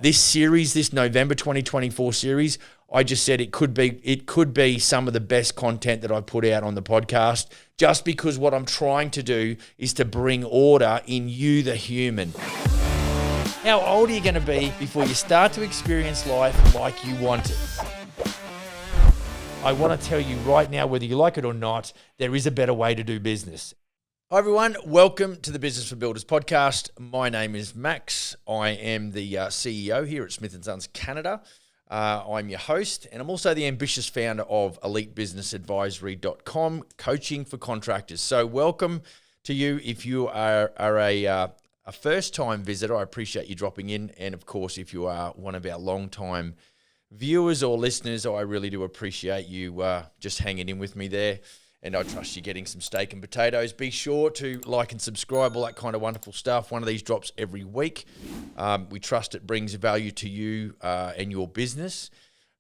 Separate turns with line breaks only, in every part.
This series, this November 2024 series, I just said it could be some of the best content that I put out on the podcast, just because what I'm trying to do is to bring order in you, the human. How old are you going to be before you start to experience life like you want it? I want to tell you right now, whether you like it or not, there is a better way to do business. Hi everyone, welcome to the Business for Builders podcast. My name is Max. I am the CEO here at Smith & Sons Canada. I'm your host, and I'm also the ambitious founder of elitebusinessadvisory.com, coaching for contractors. So welcome to you. If you are a first-time visitor, I appreciate you dropping in. And of course, if you are one of our long-time viewers or listeners, I really do appreciate you just hanging in with me there. And I trust you're getting some steak and potatoes. Be sure to like and subscribe, all that kind of wonderful stuff. One of these drops every week. We trust it brings value to you and your business.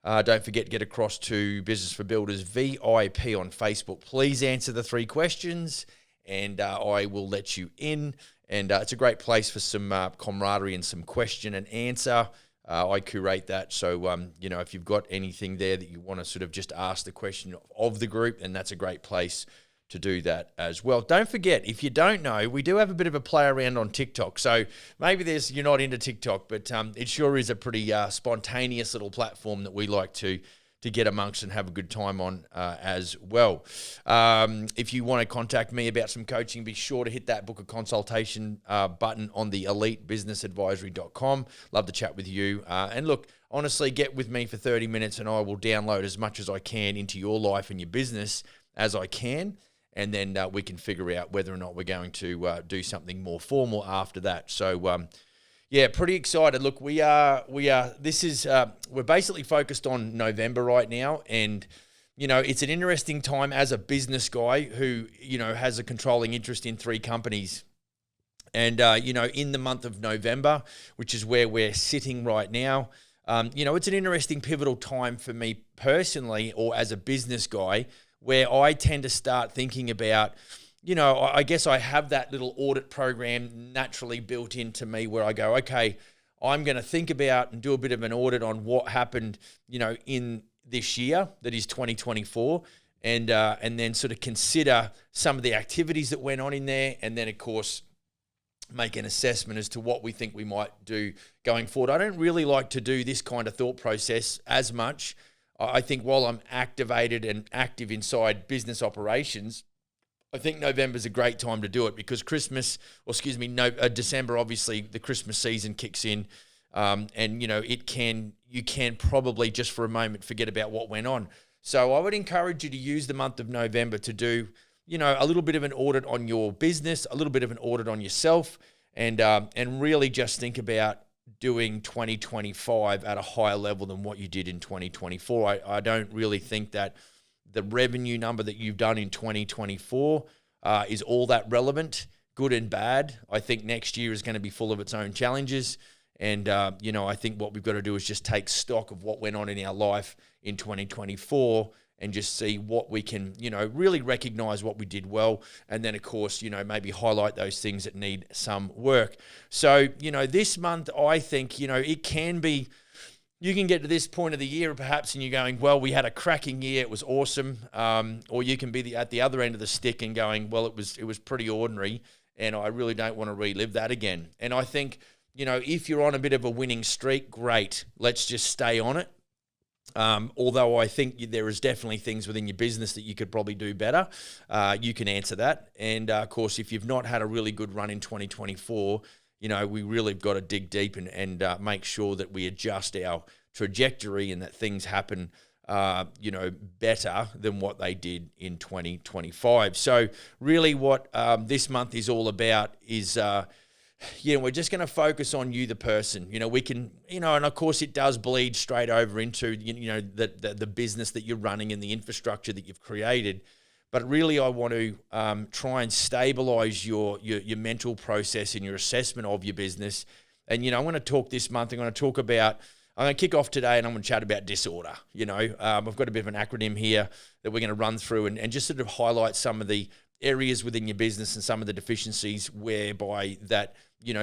Don't forget to get across to Business for Builders VIP on Facebook. Please answer the 3 questions and I will let you in. And it's a great place for some camaraderie and some question and answer. I curate that. So, if you've got anything there that you want to sort of just ask the question of the group, then that's a great place to do that as well. Don't forget, if you don't know, we do have a bit of a play around on TikTok. So maybe you're not into TikTok, but it sure is a pretty spontaneous little platform that we like to get amongst and have a good time on as well. If you want to contact me about some coaching, be sure to hit that book a consultation button on the elitebusinessadvisory.com. Love to chat with you. And look, honestly, get with me for 30 minutes and I will download as much as I can into your life and your business as I can. And then we can figure out whether or not we're going to do something more formal after that. So, yeah, pretty excited. Look, we're basically focused on November right now. And, it's an interesting time as a business guy who, has a controlling interest in 3 companies. And, in the month of November, which is where we're sitting right now, it's an interesting pivotal time for me personally, or as a business guy, where I tend to start thinking about, I guess I have that little audit program naturally built into me where I go, okay, I'm going to think about and do a bit of an audit on what happened, in this year that is 2024, and then sort of consider some of the activities that went on in there, and then of course make an assessment as to what we think we might do going forward. I don't really like to do this kind of thought process as much. I think while I'm activated and active inside business operations, I think November's a great time to do it because December, obviously the Christmas season kicks in, and you can probably just for a moment forget about what went on. So I would encourage you to use the month of November to do, a little bit of an audit on your business, a little bit of an audit on yourself, and really just think about doing 2025 at a higher level than what you did in 2024. I don't really think that the revenue number that you've done in 2024 is all that relevant, good and bad. I think next year is going to be full of its own challenges. And, I think what we've got to do is just take stock of what went on in our life in 2024 and just see what we can, really recognize what we did well. And then, of course, maybe highlight those things that need some work. So, this month, I think, it can be, you can get to this point of the year perhaps and you're going, well, we had a cracking year, it was awesome. Or you can be at the other end of the stick and going, well, it was pretty ordinary and I really don't want to relive that again. And I think, if you're on a bit of a winning streak, great, let's just stay on it. Although I think there is definitely things within your business that you could probably do better. You can answer that. And of course, if you've not had a really good run in 2024, we really got to dig deep and make sure that we adjust our trajectory and that things happen, better than what they did in 2025. So really what this month is all about is, we're just going to focus on you, the person. We can, and of course it does bleed straight over into, the business that you're running and the infrastructure that you've created. But really, I want to try and stabilize your mental process and your assessment of your business. And, I'm going to talk this month, I'm going to kick off today and I'm going to chat about disorder. I've got a bit of an acronym here that we're going to run through and just sort of highlight some of the areas within your business and some of the deficiencies whereby that,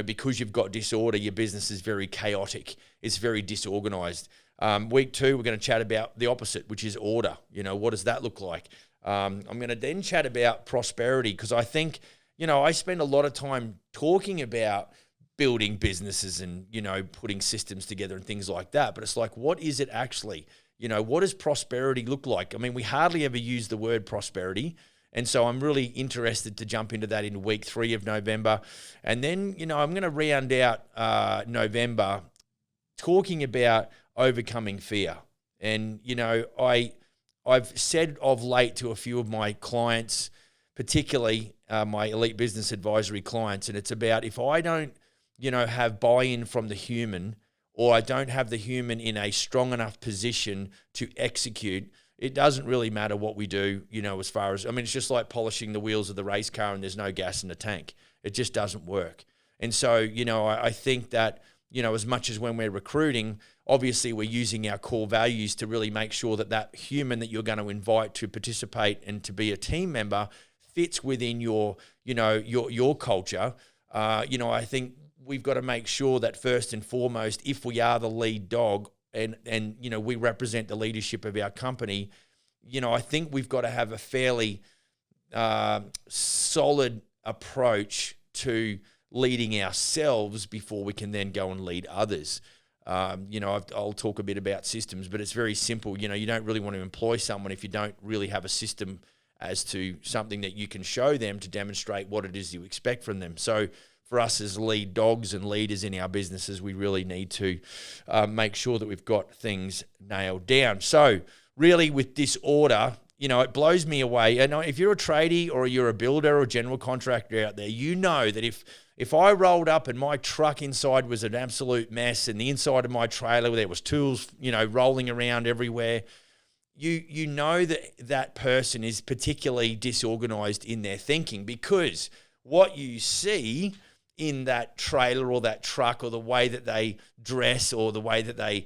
because you've got disorder, your business is very chaotic. It's very disorganized. Week 2, we're going to chat about the opposite, which is order. What does that look like? I'm going to then chat about prosperity, because I think, I spend a lot of time talking about building businesses and, putting systems together and things like that. But it's like, what is it actually? What does prosperity look like? I mean, we hardly ever use the word prosperity. And so I'm really interested to jump into that in week 3 of November. And then, I'm going to round out November talking about overcoming fear. And, I've said of late to a few of my clients, particularly my elite business advisory clients, and it's about, if I don't, have buy-in from the human, or I don't have the human in a strong enough position to execute, it doesn't really matter what we do, as far as, it's just like polishing the wheels of the race car and there's no gas in the tank. It just doesn't work. And so, I think that, as much as when we're recruiting, obviously we're using our core values to really make sure that that human that you're going to invite to participate and to be a team member fits within your culture. I think we've got to make sure that first and foremost, if we are the lead dog, and we represent the leadership of our company, I think we've got to have a fairly solid approach to leading ourselves before we can then go and lead others. I'll talk a bit about systems, but it's very simple. You don't really want to employ someone if you don't really have a system as to something that you can show them to demonstrate what it is you expect from them. So for us as lead dogs and leaders in our businesses, we really need to make sure that we've got things nailed down. So really with disorder, it blows me away. And if you're a tradie or you're a builder or general contractor out there, you know that if I rolled up and my truck inside was an absolute mess and the inside of my trailer, there was tools, rolling around everywhere, you know that person is particularly disorganized in their thinking, because what you see in that trailer or that truck, or the way that they dress, or the way that they,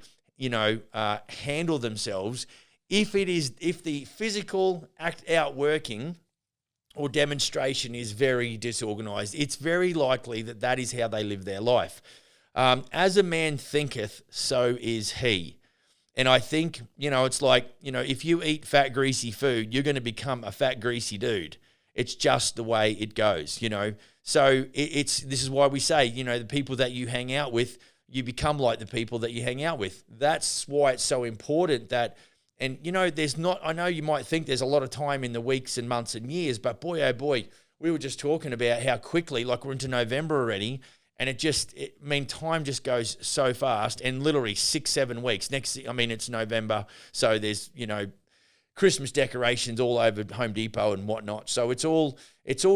handle themselves, if the physical outworking or demonstration is very disorganized, it's very likely that is how they live their life. As a man thinketh, so is he. And I think, it's like, if you eat fat, greasy food, you're going to become a fat, greasy dude. It's just the way it goes, So this is why we say, the people that you hang out with, you become like the people that you hang out with. That's why it's so important that, and I know you might think there's a lot of time in the weeks and months and years, but boy, oh boy, we were just talking about how quickly, like we're into November already, and time just goes so fast, and literally 6-7 weeks. It's November, so there's, Christmas decorations all over Home Depot and whatnot. So it's all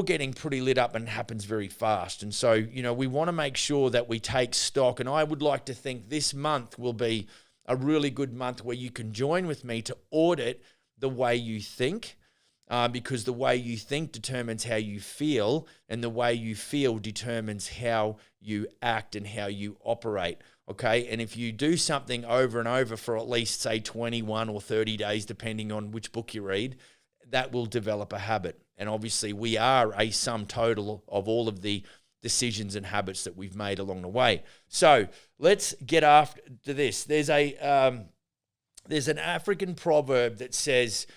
getting pretty lit up and happens very fast. And so, we want to make sure that we take stock. And I would like to think this month will be a really good month where you can join with me to audit the way you think, because the way you think determines how you feel, and the way you feel determines how you act and how you operate. Okay, and if you do something over and over for at least, say, 21 or 30 days, depending on which book you read, that will develop a habit. And obviously, we are a sum total of all of the decisions and habits that we've made along the way. So let's get after this. There's an African proverb that says,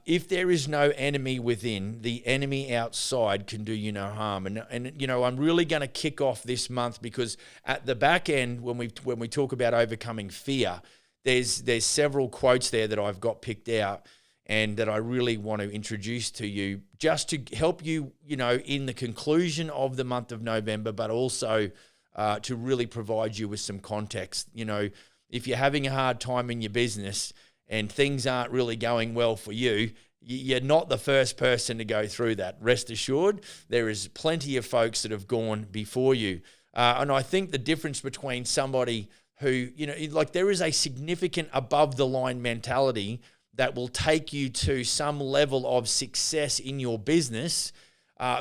if there is no enemy within, the enemy outside can do you no harm. And I'm really going to kick off this month, because at the back end, when we talk about overcoming fear, there's several quotes there that I've got picked out and that I really want to introduce to you, just to help you, in the conclusion of the month of November, but also to really provide you with some context. If you're having a hard time in your business and things aren't really going well for you, you're not the first person to go through that. Rest assured, there is plenty of folks that have gone before you. And I think the difference between somebody who, there is a significant above the line mentality that will take you to some level of success in your business,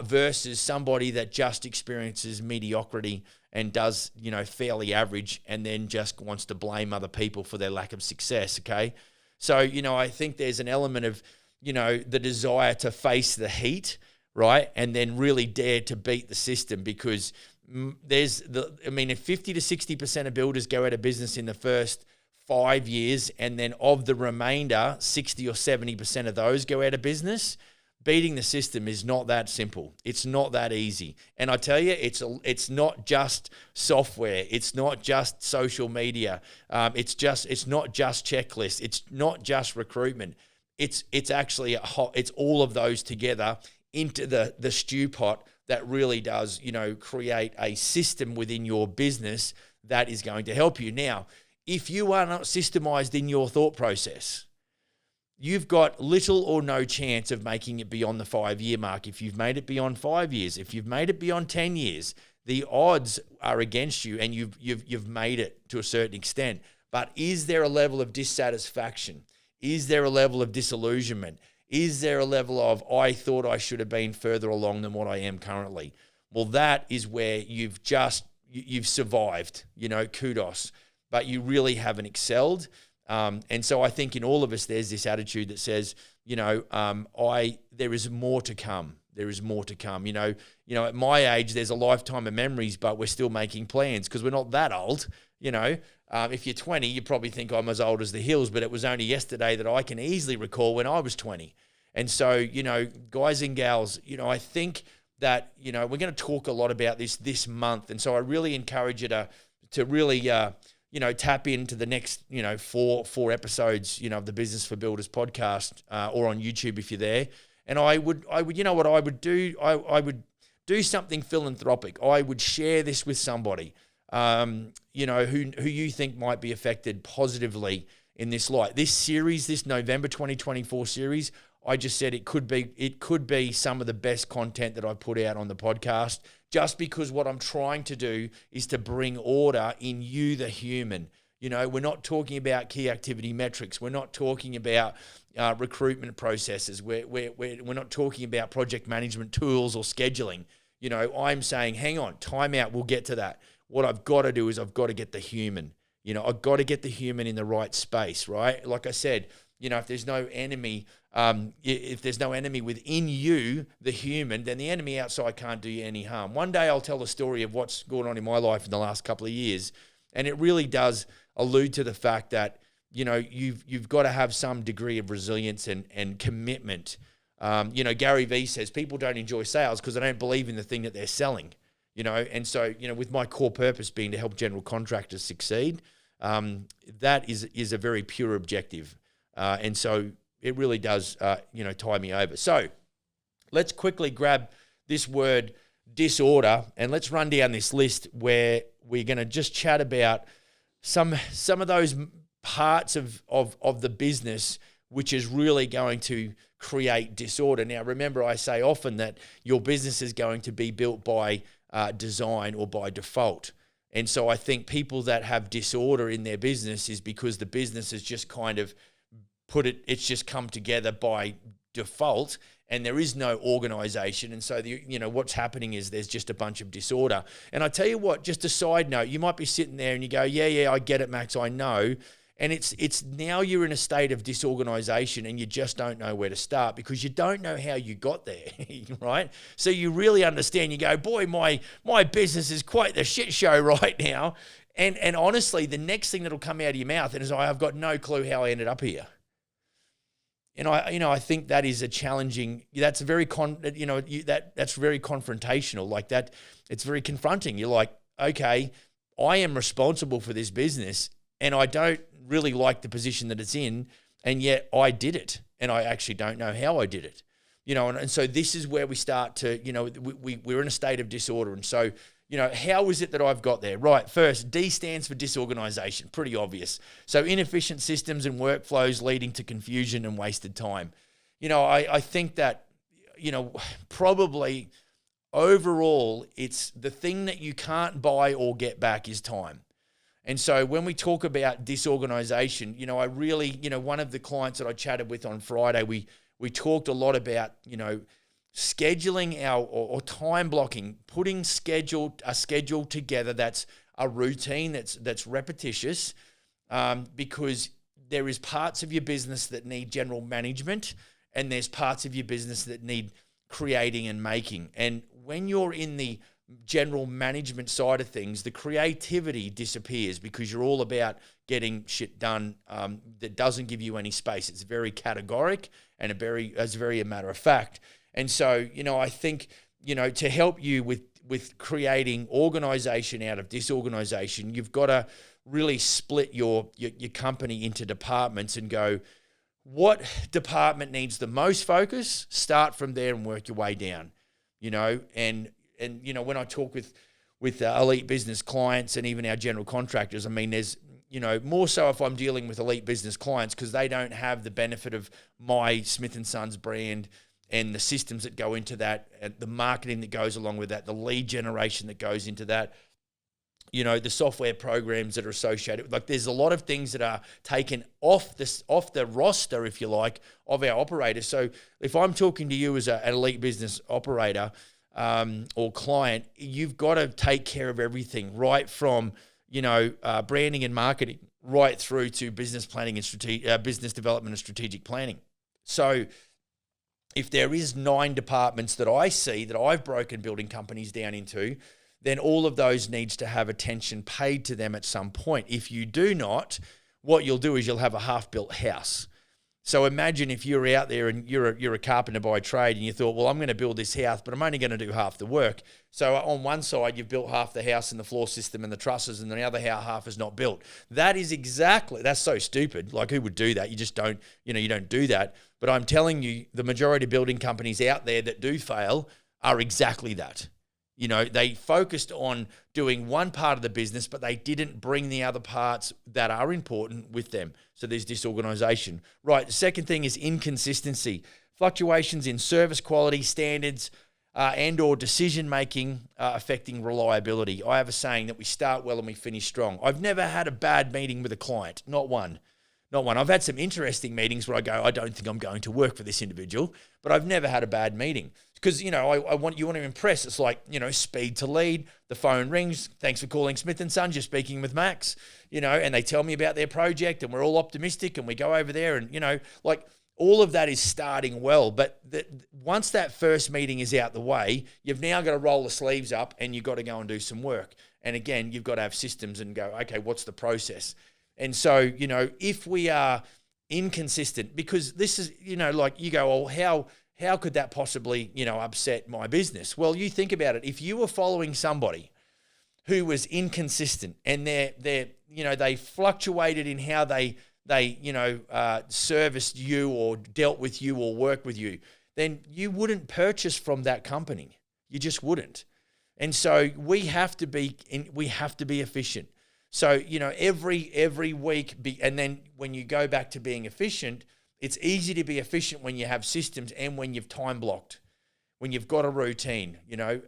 versus somebody that just experiences mediocrity and does, fairly average, and then just wants to blame other people for their lack of success, okay? So, I think there's an element of, the desire to face the heat, right? And then really dare to beat the system, because if 50 to 60% of builders go out of business in the first 5 years, and then of the remainder, 60 or 70% of those go out of business, beating the system is not that simple. It's not that easy. And I tell you, it's not just software. It's not just social media. It's not just checklists. It's not just recruitment. It's actually it's all of those together into the stew pot that really does, create a system within your business that is going to help you. Now, if you are not systemized in your thought process, you've got little or no chance of making it beyond the 5-year mark. If you've made it beyond 5 years, if you've made it beyond 10 years, the odds are against you, and you've made it to a certain extent. But is there a level of dissatisfaction? Is there a level of disillusionment? Is there a level of, I thought I should have been further along than what I am currently? Well, that is where you've survived, kudos, but you really haven't excelled. And so I think in all of us, there's this attitude that says, there is more to come. There is more to come. At my age, there's a lifetime of memories, but we're still making plans because we're not that old. If you're 20, you probably think I'm as old as the hills, but it was only yesterday that I can easily recall when I was 20. And so, guys and gals, I think that, we're going to talk a lot about this month. And so I really encourage you to really, tap into the next, four episodes, of the Business for Builders podcast, or on YouTube if you're there. And I would, what I would do? I would do something philanthropic. I would share this with somebody, who you think might be affected positively in this light. This series, this November 2024 series, I just said it could be some of the best content that I put out on the podcast, just because what I'm trying to do is to bring order in you, the human. We're not talking about key activity metrics. We're not talking about recruitment processes. We're not talking about project management tools or scheduling. I'm saying, hang on, time out. We'll get to that. What I've got to do is I've got to get the human. I've got to get the human in the right space, right? Like I said, if there's no enemy, within you, the human, then the enemy outside can't do you any harm. One day I'll tell a story of what's going on in my life in the last couple of years, and it really does allude to the fact that you've got to have some degree of resilience and commitment. Gary Vee says people don't enjoy sales because they don't believe in the thing that they're selling. And so with my core purpose being to help general contractors succeed, that is a very pure objective. And so it really does, tie me over. So let's quickly grab this word disorder and let's run down this list where we're going to just chat about some of those parts of the business which is really going to create disorder. Now, remember, I say often that your business is going to be built by design or by default. And so I think people that have disorder in their business is because the business has just kind of it's just come together by default, and there is no organization. And so what's happening is there's just a bunch of disorder. And I tell you what, just a side note, you might be sitting there and you go, yeah, I get it, Max, I know. And it's now you're in a state of disorganization and you just don't know where to start because you don't know how you got there, right? So you really understand, you go, boy, my business is quite the shit show right now. And honestly, the next thing that'll come out of your mouth is, I've got no clue how I ended up here. And I think that is a challenging. That's very that's very confrontational. Like that, it's very confronting. You're like, okay, I am responsible for this business, and I don't really like the position that it's in, and yet I did it, and I actually don't know how I did it. And so this is where we start to, we're in a state of disorder, and so. How is it that I've got there? Right, first, D stands for disorganization, pretty obvious. So inefficient systems and workflows leading to confusion and wasted time. I think that, probably overall, it's the thing that you can't buy or get back is time. And so when we talk about disorganization, I really, one of the clients that I chatted with on Friday, we talked a lot about, scheduling or time blocking, putting a schedule together that's a routine that's repetitious, because there is parts of your business that need general management and there's parts of your business that need creating and making. And when you're in the general management side of things, the creativity disappears because you're all about getting shit done that doesn't give you any space. It's very categoric and it's very a matter of fact. And so, I think, to help you with creating organization out of disorganization, you've got to really split your company into departments and go, what department needs the most focus? Start from there and work your way down, and when I talk with elite business clients and even our general contractors, I mean, there's, more so if I'm dealing with elite business clients because they don't have the benefit of my Smith & Sons brand and the systems that go into that, and the marketing that goes along with that, the lead generation that goes into that, the software programs that are associated. Like, there's a lot of things that are taken off the roster, if you like, of our operators. So if I'm talking to you as an elite business operator or client, you've got to take care of everything, right from branding and marketing, right through to business planning and business development and strategic planning. So if there is 9 departments that I see that I've broken building companies down into, then all of those needs to have attention paid to them at some point. If you do not, what you'll do is you'll have a half-built house. So imagine if you're out there and you're a carpenter by trade and you thought, well, I'm going to build this house, but I'm only going to do half the work. So on one side, you've built half the house and the floor system and the trusses, and the other half is not built. That's so stupid. Like, who would do that? You just don't, you don't do that. But I'm telling you, the majority of building companies out there that do fail are exactly that. They focused on doing one part of the business, but they didn't bring the other parts that are important with them. So there's disorganization. Right, the second thing is inconsistency. Fluctuations in service quality, standards, and or decision-making affecting reliability. I have a saying that we start well and we finish strong. I've never had a bad meeting with a client, not one. I've had some interesting meetings where I go, I don't think I'm going to work for this individual, but I've never had a bad meeting. Because, I want to impress. It's like, speed to lead. The phone rings. Thanks for calling Smith & Sons. You're speaking with Max, and they tell me about their project and we're all optimistic and we go over there and, all of that is starting well. But once that first meeting is out the way, you've now got to roll the sleeves up and you've got to go and do some work. And again, you've got to have systems and go, okay, what's the process? And so, if we are inconsistent, because this is, like you go, oh, how could that possibly, upset my business? Well, you think about it. If you were following somebody who was inconsistent and they fluctuated in how they serviced you or dealt with you or worked with you, then you wouldn't purchase from that company. You just wouldn't. And so we have to be efficient. So, every week, and then when you go back to being efficient, it's easy to be efficient when you have systems and when you've time blocked, when you've got a routine,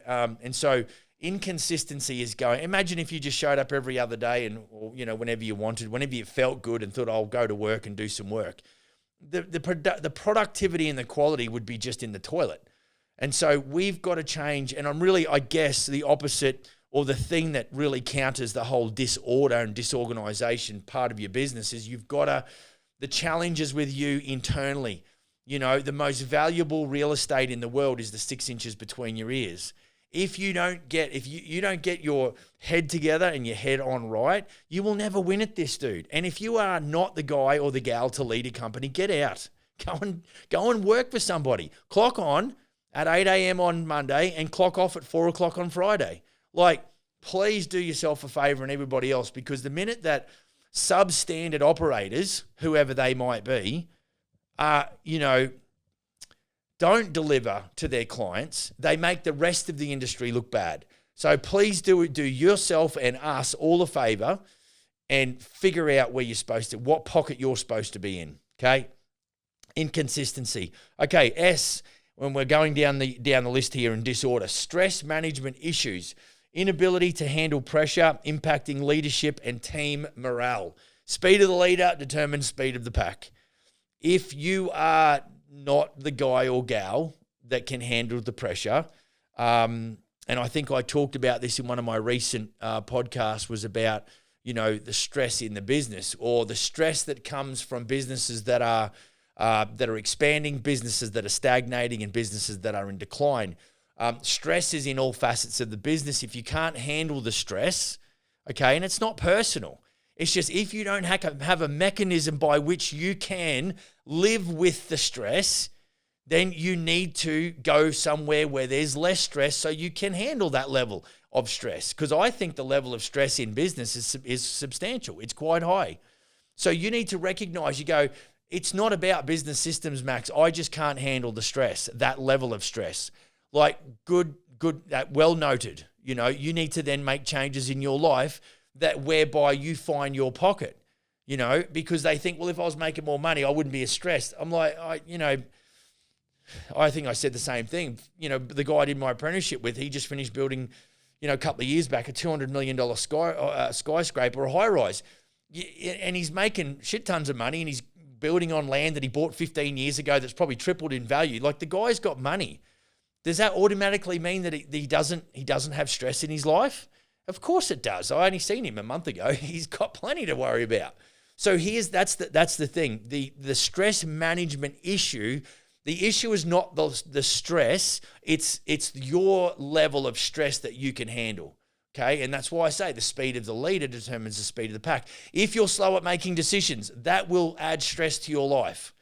and so inconsistency is going. Imagine if you just showed up every other day or whenever you wanted, whenever you felt good and thought, I'll go to work and do some work. The productivity and the quality would be just in the toilet. And so we've got to change. And I'm really, I guess, the opposite, or the thing that really counters the whole disorder and disorganization part of your business is the challenges with you internally. The most valuable real estate in the world is the 6 inches between your ears. If you don't get your head together and your head on right, you will never win at this, dude. And if you are not the guy or the gal to lead a company, get out. Go and work for somebody. Clock on at 8 a.m. on Monday and clock off at 4 o'clock on Friday. Like, please do yourself a favor and everybody else, because the minute that substandard operators, whoever they might be, don't deliver to their clients, they make the rest of the industry look bad. So please do yourself and us all a favor and figure out what pocket you're supposed to be in, okay? Inconsistency. Okay, S, when we're going down the list here in disorder, stress management issues. Inability to handle pressure, impacting leadership and team morale. Speed of the leader determines speed of the pack. If you are not the guy or gal that can handle the pressure, and I think I talked about this in one of my recent podcasts, was about, the stress in the business, or the stress that comes from businesses that are that are expanding, businesses that are stagnating, and businesses that are in decline. Stress is in all facets of the business. If you can't handle the stress, okay, and it's not personal. It's just if you don't have a mechanism by which you can live with the stress, then you need to go somewhere where there's less stress so you can handle that level of stress. Because I think the level of stress in business is substantial. It's quite high. So you need to recognize, you go, it's not about business systems, Max. I just can't handle the stress, that level of stress. Like good, well noted. You know, you need to then make changes in your life that whereby you find your pocket, you know, because they think, well, if I was making more money, I wouldn't be as stressed. I'm like, I think I said the same thing. You know, the guy I did my apprenticeship with, he just finished building, you know, a couple of years back, a $200 million skyscraper, a high rise. And he's making shit tons of money, and he's building on land that he bought 15 years ago that's probably tripled in value. Like, the guy's got money. Does that automatically mean that he doesn't have stress in his life? Of course it does. I only seen him a month ago. He's got plenty to worry about. So that's the thing. The stress management issue. The issue is not the stress. It's your level of stress that you can handle. Okay, and that's why I say the speed of the leader determines the speed of the pack. If you're slow at making decisions, that will add stress to your life.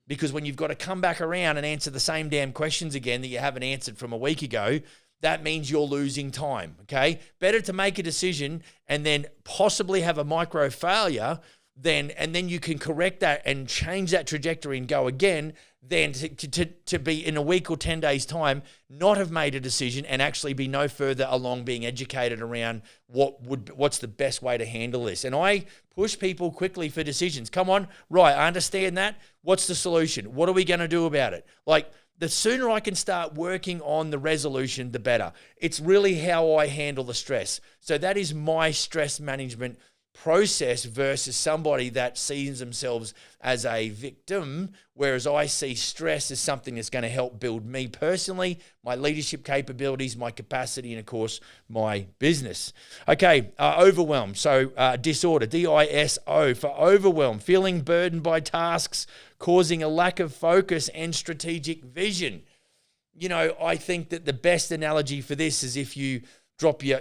Because when you've got to come back around and answer the same damn questions again that you haven't answered from a week ago, that means you're losing time, okay? Better to make a decision and then possibly have a micro failure and then you can correct that and change that trajectory and go again, than to be in a week or 10 days' time, not have made a decision and actually be no further along being educated around what's the best way to handle this. And I push people quickly for decisions. Come on, right, I understand that. What's the solution? What are we going to do about it? Like, the sooner I can start working on the resolution, the better. It's really how I handle the stress. So that is my stress management process versus somebody that sees themselves as a victim, whereas I see stress as something that's going to help build me personally, my leadership capabilities, my capacity, and of course, my business. Okay, overwhelm. So disorder, DISO for overwhelm, feeling burdened by tasks, causing a lack of focus and strategic vision. You know, I think that the best analogy for this is if you drop your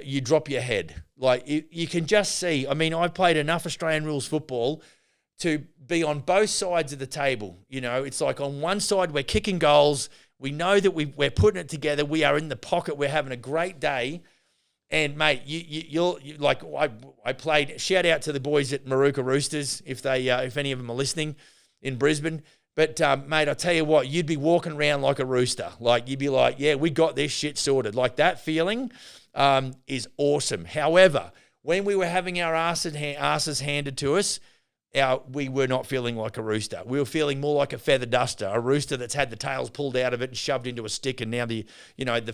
head. Like, you can just see, I mean, I've played enough Australian rules football to be on both sides of the table. You know, it's like on one side, we're kicking goals. We know that we're putting it together. We are in the pocket. We're having a great day. And mate, you're like, I played, shout out to the boys at Maruka Roosters, if any of them are listening in Brisbane. But mate, I tell you what, you'd be walking around like a rooster. Like, you'd be like, yeah, we got this shit sorted. Like, that feeling is awesome. However, when we were having our asses handed to us, we were not feeling like a rooster. We were feeling more like a feather duster, a rooster that's had the tails pulled out of it and shoved into a stick, and now the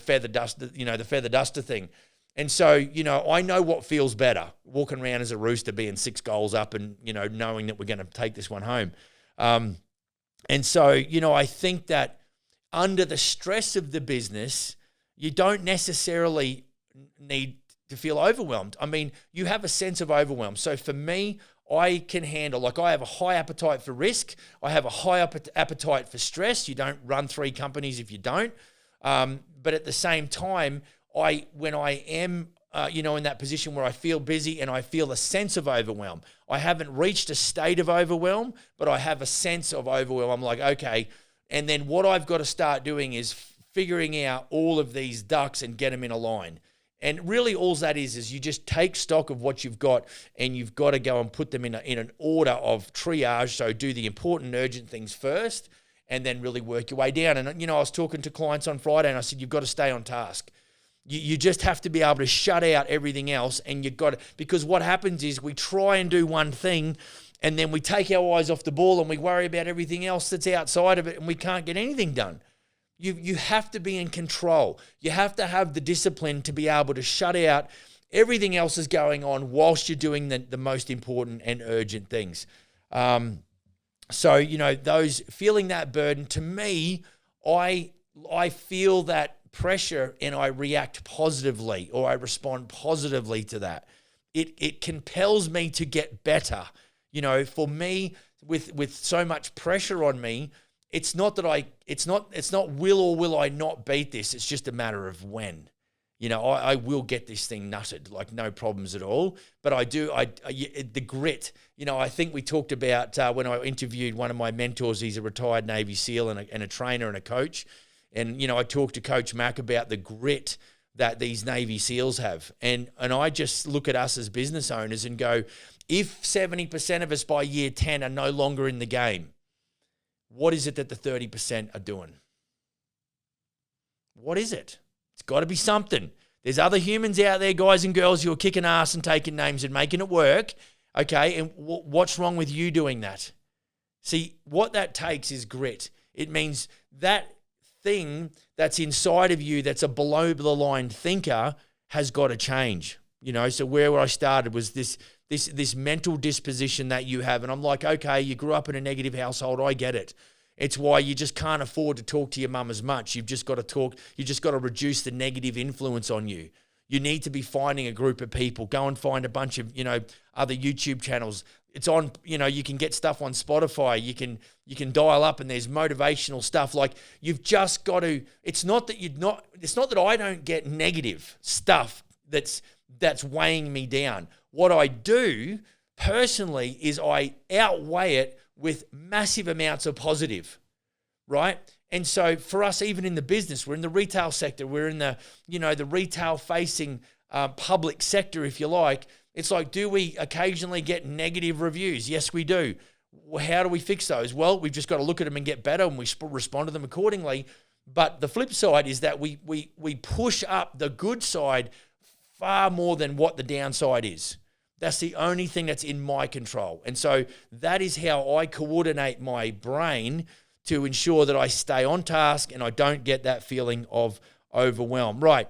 feather duster thing. And so, you know, I know what feels better, walking around as a rooster, being 6 goals up, and, you know, knowing that we're going to take this one home. And so, you know, I think that under the stress of the business, you don't necessarily need to feel overwhelmed. I mean, you have a sense of overwhelm. So for me, I can handle, like, I have a high appetite for risk. I have a high appetite for stress. You don't run 3 companies if you don't. But at the same time, when I am, in that position where I feel busy and I feel a sense of overwhelm, I haven't reached a state of overwhelm, but I have a sense of overwhelm. I'm like, okay. And then what I've got to start doing is figuring out all of these ducks and get them in a line. And really all that is you just take stock of what you've got, and you've got to go and put them in an order of triage. So do the important, urgent things first, and then really work your way down. And, you know, I was talking to clients on Friday, and I said, you've got to stay on task. You just have to be able to shut out everything else, and you've got to, because what happens is we try and do one thing, and then we take our eyes off the ball and we worry about everything else that's outside of it, and we can't get anything done. You have to be in control. You have to have the discipline to be able to shut out everything else is going on whilst you're doing the most important and urgent things. So, you know, those feeling that burden, to me, I feel that pressure and I react positively, or I respond positively to that. It compels me to get better. You know, for me, with so much pressure on me, it's not will or will I not beat this. It's just a matter of when. I will get this thing nutted, like no problems at all. But the grit, I think we talked about when I interviewed one of my mentors. He's a retired Navy SEAL and a trainer and a coach. And, I talked to Coach Mack about the grit that these Navy SEALs have. And I just look at us as business owners and go, if 70% of us by year 10 are no longer in the game, what is it that the 30% are doing? What is it? It's got to be something. There's other humans out there, guys and girls, who are kicking ass and taking names and making it work. Okay, and what's wrong with you doing that? See, what that takes is grit. It means that thing that's inside of you that's a below-the-line thinker has got to change. So where I started was this mental disposition that you have. And I'm like, okay, you grew up in a negative household. I get it. It's why you just can't afford to talk to your mum as much. You've just got to talk. You just got to reduce the negative influence on you. You need to be finding a group of people. Go and find a bunch of, other YouTube channels. It's on, you can get stuff on Spotify. You can dial up and there's motivational stuff. Like you've just got to, it's not that I don't get negative stuff that's weighing me down. What I do personally is I outweigh it with massive amounts of positive, right? And so for us, even in the business, we're in the retail sector, we're in the, the retail facing public sector, if you like. It's like, do we occasionally get negative reviews? Yes, we do. How do we fix those? Well, we've just got to look at them and get better, and we respond to them accordingly. But the flip side is that we push up the good side far more than what the downside is. That's the only thing that's in my control. And so that is how I coordinate my brain to ensure that I stay on task and I don't get that feeling of overwhelm. Right.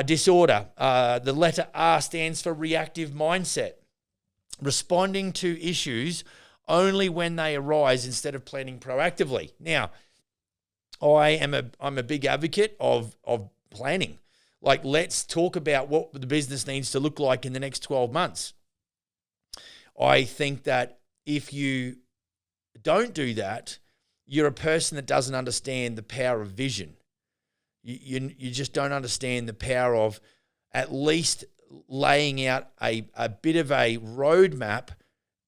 Disorder. The letter R stands for reactive mindset. Responding to issues only when they arise instead of planning proactively. Now, I'm a big advocate of planning. Like, let's talk about what the business needs to look like in the next 12 months. I think that if you don't do that, you're a person that doesn't understand the power of vision. You just don't understand the power of at least laying out a bit of a roadmap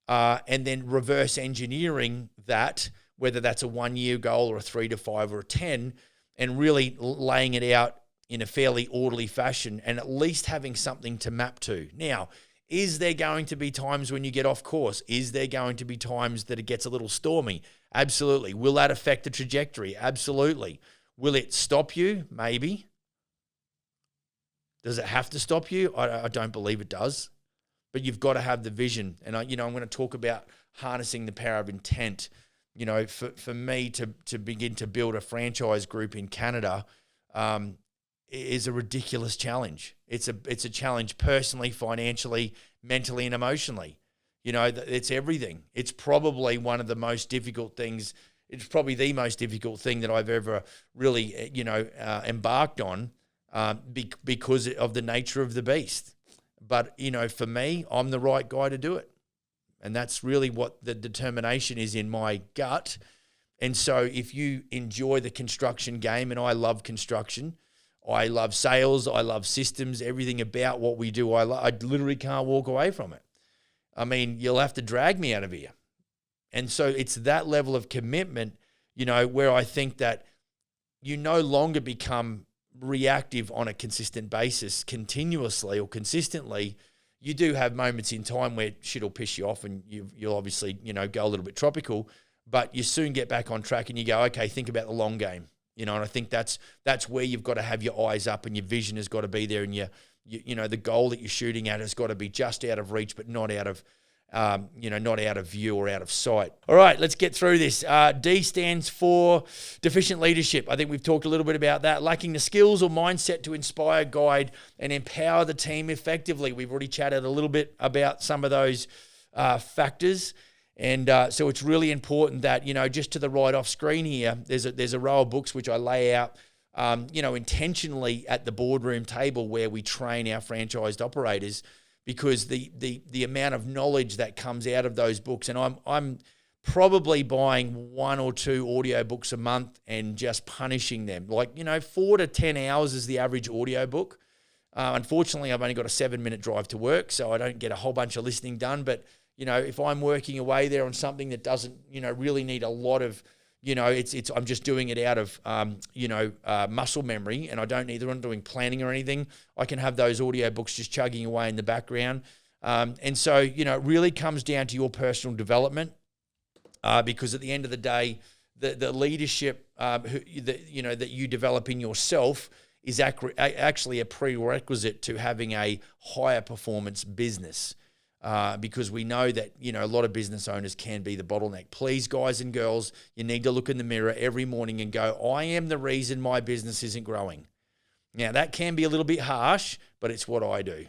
and then reverse engineering that, whether that's a 1 year goal or a 3 to 5 or a 10, and really laying it out in a fairly orderly fashion and at least having something to map to. Now, is there going to be times when you get off course? Is there going to be times that it gets a little stormy? Absolutely. Will that affect the trajectory? Absolutely. Will it stop you? Maybe. Does it have to stop you? I don't believe it does. But you've got to have the vision. And I'm going to talk about harnessing the power of intent. For me to begin to build a franchise group in Canada is a ridiculous challenge. It's a challenge personally, financially, mentally, and emotionally. It's everything. It's probably one of the most difficult things. It's probably the most difficult thing that I've ever really, embarked on because of the nature of the beast. But, for me, I'm the right guy to do it. And that's really what the determination is in my gut. And so if you enjoy the construction game, and I love construction, I love sales, I love systems, everything about what we do, I literally can't walk away from it. I mean, you'll have to drag me out of here. And so it's that level of commitment, where I think that you no longer become reactive on a consistent basis, continuously or consistently. You do have moments in time where shit will piss you off and you'll obviously, go a little bit tropical, but you soon get back on track and you go, okay, think about the long game. And I think that's where you've got to have your eyes up and your vision has got to be there, and the goal that you're shooting at has got to be just out of reach, but not out of, not out of view or out of sight. All right, let's get through this. D stands for deficient leadership. I think we've talked a little bit about that. Lacking the skills or mindset to inspire, guide, and empower the team effectively. We've already chatted a little bit about some of those factors. And so it's really important that, just to the right off screen here, there's a row of books which I lay out, intentionally at the boardroom table where we train our franchised operators, because the amount of knowledge that comes out of those books, and I'm probably buying 1 or 2 audiobooks a month and just punishing them. 4 to 10 hours is the average audiobook. Unfortunately, I've only got a 7-minute drive to work, so I don't get a whole bunch of listening done. But, if I'm working away there on something that doesn't, really need a lot of, I'm just doing it out of, muscle memory, and I don't need, I'm not doing planning or anything. I can have those audiobooks just chugging away in the background. And so, it really comes down to your personal development, because at the end of the day, the leadership that you develop in yourself is actually a prerequisite to having a higher performance business, because we know that, a lot of business owners can be the bottleneck. Please, guys and girls, you need to look in the mirror every morning and go, I am the reason my business isn't growing. Now, that can be a little bit harsh, but it's what I do.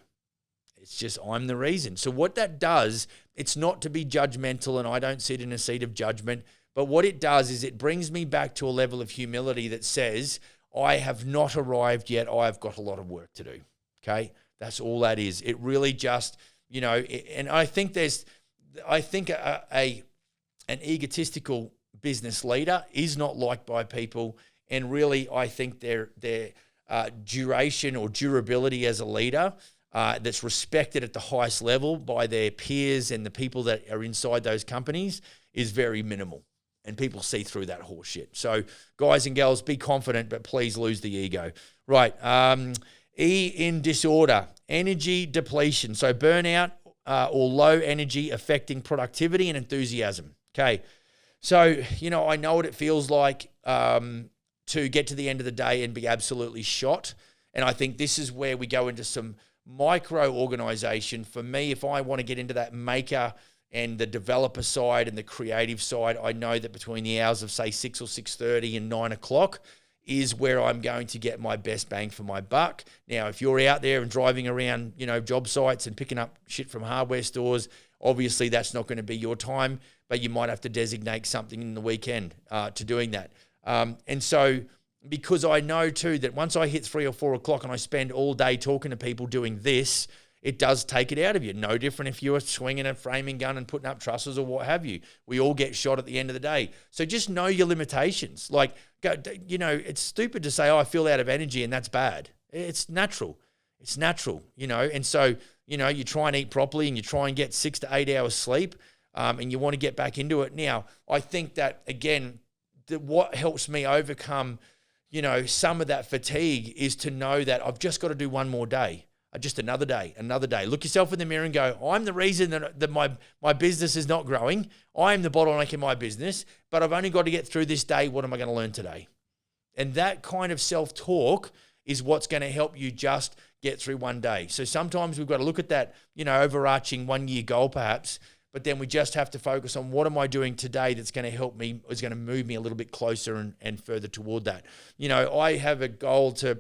It's just, I'm the reason. So what that does, it's not to be judgmental, and I don't sit in a seat of judgment, but what it does is it brings me back to a level of humility that says, I have not arrived yet. I've got a lot of work to do. Okay. That's all that is. It really just, and I think an egotistical business leader is not liked by people. And really, I think their duration or durability as a leader that's respected at the highest level by their peers and the people that are inside those companies is very minimal. And people see through that horse shit. So guys and girls, be confident, but please lose the ego. Right. E in disorder, energy depletion. So burnout or low energy affecting productivity and enthusiasm. Okay. So, I know what it feels like to get to the end of the day and be absolutely shot. And I think this is where we go into some micro organization. For me, if I want to get into that maker and the developer side and the creative side, I know that between the hours of, say, 6 or 6:30 and 9 o'clock is where I'm going to get my best bang for my buck. Now, if you're out there and driving around, job sites and picking up shit from hardware stores, obviously that's not going to be your time, but you might have to designate something in the weekend to doing that. And so because I know too that once I hit 3 or 4 o'clock and I spend all day talking to people doing this, it does take it out of you. No different if you were swinging a framing gun and putting up trusses or what have you. We all get shot at the end of the day. So just know your limitations. It's stupid to say, I feel out of energy and that's bad. It's natural. It's natural, And so, you try and eat properly and you try and get 6 to 8 hours sleep and you want to get back into it. Now, I think that, again, what helps me overcome, some of that fatigue is to know that I've just got to do one more day. Just another day. Look yourself in the mirror and go, I'm the reason that my business is not growing. I am the bottleneck in my business, but I've only got to get through this day. What am I going to learn today? And that kind of self-talk is what's going to help you just get through one day. So sometimes we've got to look at that, overarching 1-year goal perhaps, but then we just have to focus on what am I doing today that's going to help me, is going to move me a little bit closer and further toward that. I have a goal to,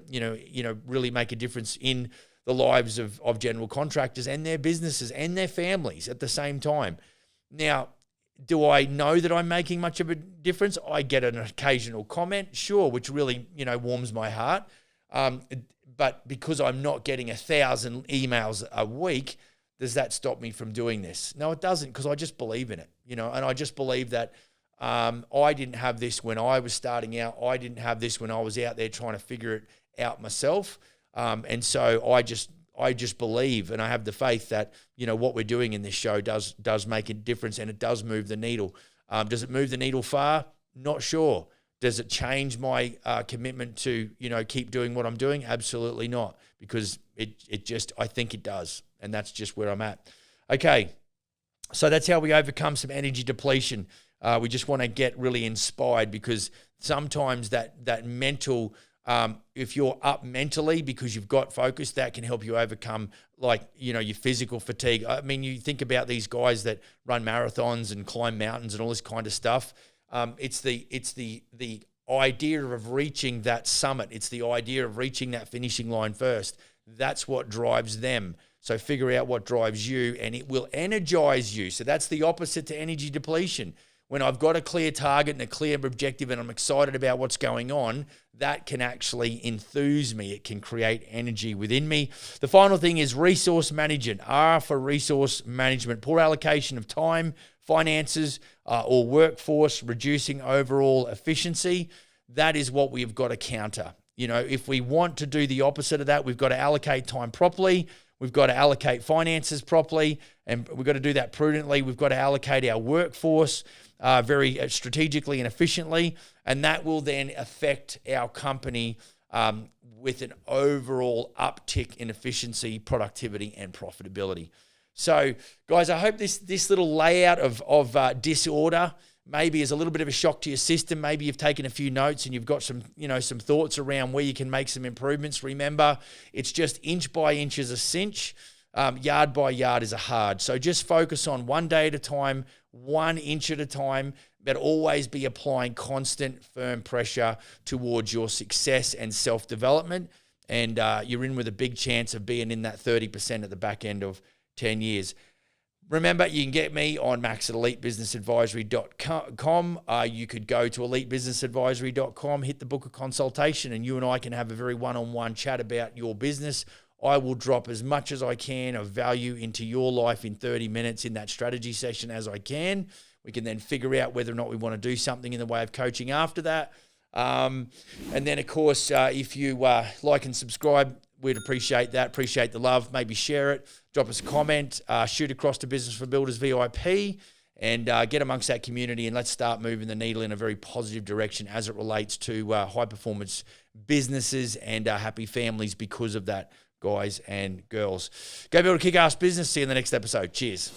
really make a difference in the lives of general contractors and their businesses and their families at the same time. Now, do I know that I'm making much of a difference? I get an occasional comment, sure, which really, warms my heart. But because I'm not getting 1,000 emails a week, does that stop me from doing this? No, it doesn't, because I just believe in it, and I just believe that I didn't have this when I was starting out. I didn't have this when I was out there trying to figure it out myself. And so I just believe, and I have the faith that, what we're doing in this show does make a difference, and it does move the needle. Does it move the needle far? Not sure. Does it change my commitment to, keep doing what I'm doing? Absolutely not, because I think it does. And that's just where I'm at. Okay. So that's how we overcome some energy depletion. We just want to get really inspired, because sometimes that mental, if you're up mentally because you've got focus, that can help you overcome your physical fatigue. I mean, you think about these guys that run marathons and climb mountains and all this kind of stuff. It's the idea of reaching that summit. It's the idea of reaching that finishing line first. That's what drives them. So figure out what drives you, and it will energize you. So that's the opposite to energy depletion. When I've got a clear target and a clear objective and I'm excited about what's going on, that can actually enthuse me. It can create energy within me. The final thing is resource management. R for resource management. Poor allocation of time, finances or workforce, reducing overall efficiency. That is what we've got to counter. You know, if we want to do the opposite of that, we've got to allocate time properly. We've got to allocate finances properly, and we've got to do that prudently. We've got to allocate our workforce very strategically and efficiently, and that will then affect our company with an overall uptick in efficiency, productivity, and profitability. So, guys, I hope this little layout of disorder maybe is a little bit of a shock to your system. Maybe you've taken a few notes and you've got some thoughts around where you can make some improvements. Remember, it's just inch by inch is a cinch, yard by yard is a hard. So just focus on one day at a time, 1 inch at a time, but always be applying constant, firm pressure towards your success and self-development. And you're in with a big chance of being in that 30% at the back end of 10 years. Remember, you can get me on Max at elitebusinessadvisory.com. You could go to elitebusinessadvisory.com, hit the book a consultation, and you and I can have a very one-on-one chat about your business. I will drop as much as I can of value into your life in 30 minutes in that strategy session as I can. We can then figure out whether or not we want to do something in the way of coaching after that. And then, of course, if you like and subscribe, we'd appreciate that. Appreciate the love. Maybe share it. Drop us a comment. Shoot across to Business for Builders VIP and get amongst that community, and let's start moving the needle in a very positive direction as it relates to high-performance businesses and happy families because of that, guys and girls. Go build a kick-ass business. See you in the next episode. Cheers.